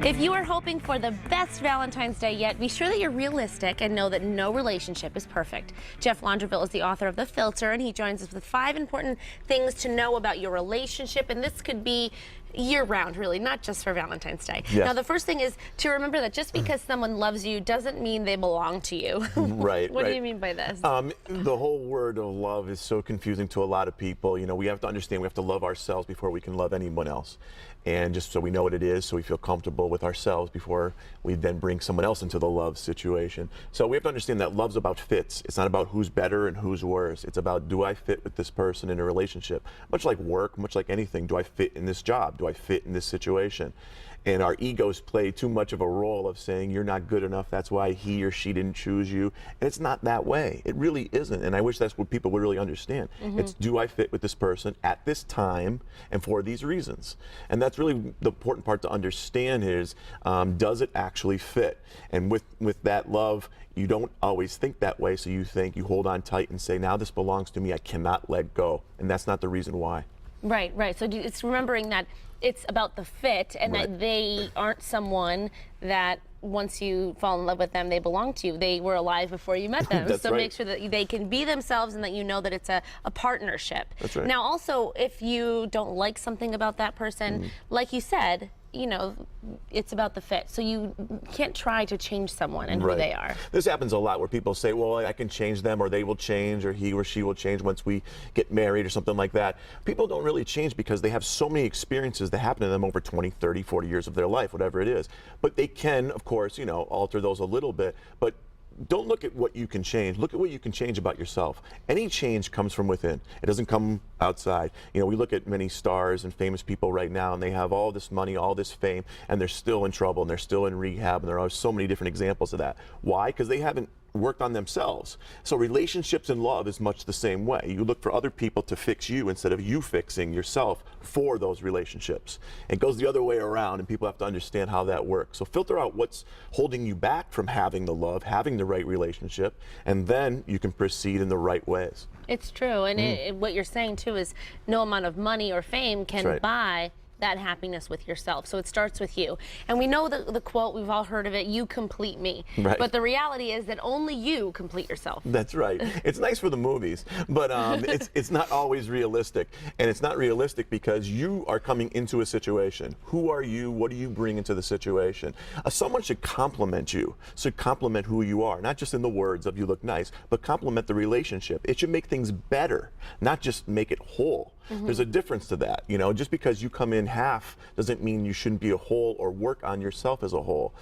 If you are hoping for the best Valentine's Day yet, be sure that you're realistic and know that no relationship is perfect. Jeff Laundreville is the author of The Filter, and he joins us with 5 important things to know about your relationship, and this could be year-round, really, not just for Valentine's Day. Yes. Now, the first thing is to remember that just because someone loves you doesn't mean they belong to you. Right. What do you mean by this? The whole word of love is so confusing to a lot of people. You know, we have to understand we have to love ourselves before we can love anyone else. And just so we know what it is, so we feel comfortable with ourselves before we then bring someone else into the love situation. So we have to understand that love's about fits. It's not about who's better and who's worse. It's about, do I fit with this person in a relationship? Much like work, much like anything, do I fit in this job? Do I fit in this situation? And our egos play too much of a role of saying you're not good enough, that's why he or she didn't choose you. And it's not that way. It really isn't. And I wish that's what people would really understand. It's, do I fit with this person at this time and for these reasons? And that's really the important part to understand is, does it actually fit? And with that love, you don't always think that way, so you think, you hold on tight and say, now this belongs to me, I cannot let go. And that's not the reason why. Right, right. So it's remembering that it's about the fit and that they aren't someone that once you fall in love with them, they belong to you. They were alive before you met them. So make sure that they can be themselves and that you know that it's a partnership. That's right. Now, also, if you don't like something about that person, like you said, you know, it's about the fit. So you can't try to change someone and who they are. This happens a lot where people say, well, I can change them, or they will change, or he or she will change once we get married or something like that. People don't really change because they have so many experiences that happen to them over 20, 30, 40 years of their life, whatever it is. But they can, of course, you know, alter those a little bit. But don't look at what you can change. Look at what you can change about yourself. Any change comes from within. It doesn't come outside. You know, we look at many stars and famous people right now, and they have all this money, all this fame, and they're still in trouble, and they're still in rehab, and there are so many different examples of that. Why? Because they haven't worked on themselves. So relationships and love is much the same way. You look for other people to fix you instead of you fixing yourself for those relationships. It goes the other way around, and people have to understand how that works. So filter out what's holding you back from having the love, having the right relationship, and then you can proceed in the right ways. It's true, and what you're saying too is no amount of money or fame can buy that happiness with yourself. So it starts with you. And we know the quote, we've all heard of it, you complete me. Right. But the reality is that only you complete yourself. That's right. It's nice for the movies, but it's not always realistic. And it's not realistic because you are coming into a situation. Who are you? What do you bring into the situation? Someone should compliment you, should compliment who you are, not just in the words of you look nice, but compliment the relationship. It should make things better, not just make it whole. There's a difference to that. You know, just because you come in half doesn't mean you shouldn't be a whole or work on yourself as a whole.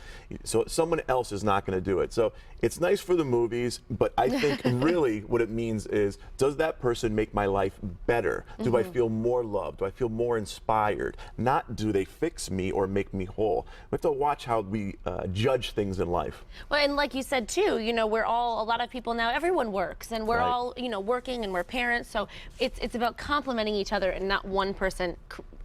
So someone else is not going to do it. So it's nice for the movies, but I think really what it means is, does that person make my life better? Do I feel more loved? Do I feel more inspired? Not do they fix me or make me whole. We have to watch how we judge things in life. Well, and like you said too, you know, we're all, a lot of people now, everyone works, and we're all, you know, working, and we're parents, so it's about complimenting each other and not one person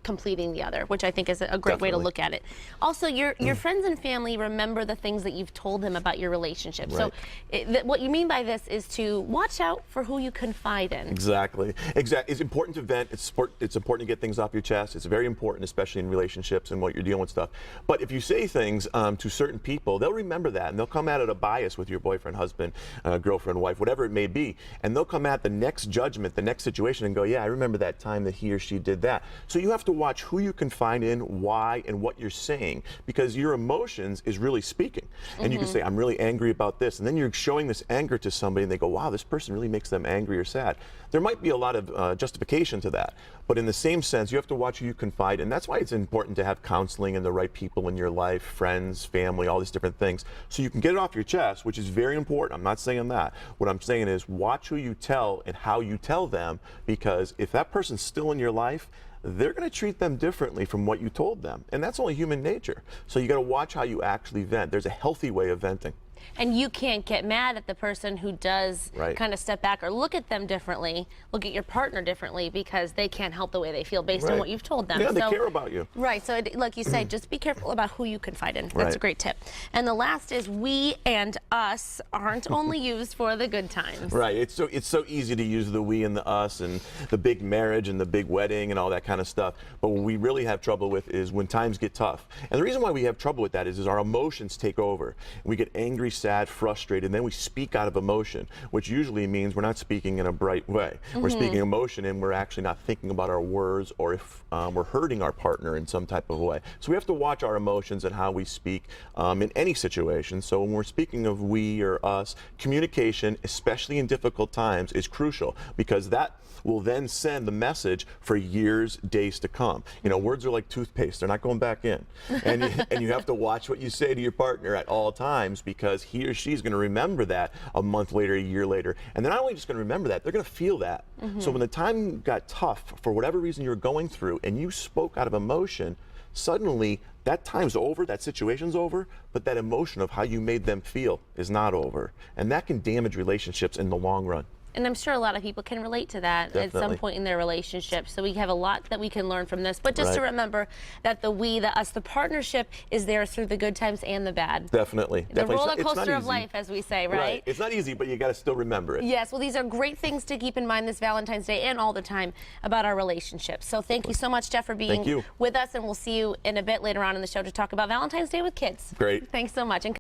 completing the other, which I think is a great way to look at it. Also, your friends and family remember the things that you've told them about your relationship. So what you mean by this is to watch out for who you confide in. Exactly. It's important to vent. It's important to get things off your chest. It's very important, especially in relationships and what you're dealing with stuff. But if you say things to certain people, they'll remember that, and they'll come at it a bias with your boyfriend, husband, girlfriend, wife, whatever it may be, and they'll come at the next judgment, the next situation, and go, yeah, I remember that time that he or she did that. So you have to watch who you confide in, why, and what you're saying, because your emotions is really speaking. And you can say, I'm really angry about this, and then you're showing this anger to somebody, and they go, wow, this person really makes them angry or sad. There might be a lot of justification to that, but in the same sense, you have to watch who you confide in. That's why it's important to have counseling and the right people in your life, friends, family, all these different things, so you can get it off your chest, which is very important. I'm not saying that. What I'm saying is watch who you tell and how you tell them, because if that person's still in your life, they're going to treat them differently from what you told them. And that's only human nature. So you got to watch how you actually vent. There's a healthy way of venting. And you can't get mad at the person who does Right. kind of step back or look at them differently, look at your partner differently, because they can't help the way they feel based on Right. what you've told them. Yeah, they So- care about you. Right. So, like you say, just be careful about who you confide in. That's Right. a great tip. And the last is we and us aren't only used for the good times. Right. It's so easy to use the we and the us and the big marriage and the big wedding and all that kind of stuff. But what we really have trouble with is when times get tough. And the reason why we have trouble with that is our emotions take over. We get angry, sad, frustrated, and then we speak out of emotion, which usually means we're not speaking in a bright way. We're speaking emotion, and we're actually not thinking about our words, or if we're hurting our partner in some type of way. So we have to watch our emotions and how we speak in any situation. So when we're speaking of we or us, communication, especially in difficult times, is crucial, because that will then send the message for years, days to come. You know, words are like toothpaste; they're not going back in, and you have to watch what you say to your partner at all times, because he or she's going to remember that a month later, a year later, and they're not only just going to remember that, they're going to feel that. So when the time got tough, for whatever reason you're going through, and you spoke out of emotion, suddenly that time's over, that situation's over, but that emotion of how you made them feel is not over, and that can damage relationships in the long run. And I'm sure a lot of people can relate to that at some Definitely. point in their relationship. So we have a lot that we can learn from this. But just to Right. remember that the we, the us, the partnership is there through the good times and the bad. Definitely. The Definitely. roller It's not coaster of easy. life, as we say, right? It's not easy, but you got to still remember it. Yes, well, these are great things to keep in mind this Valentine's Day and all the time about our relationships. So thank you so much, Jeff, for being you. with us, and we'll see you in a bit later on in the show to talk about Valentine's Day with kids. Great. Thanks so much. And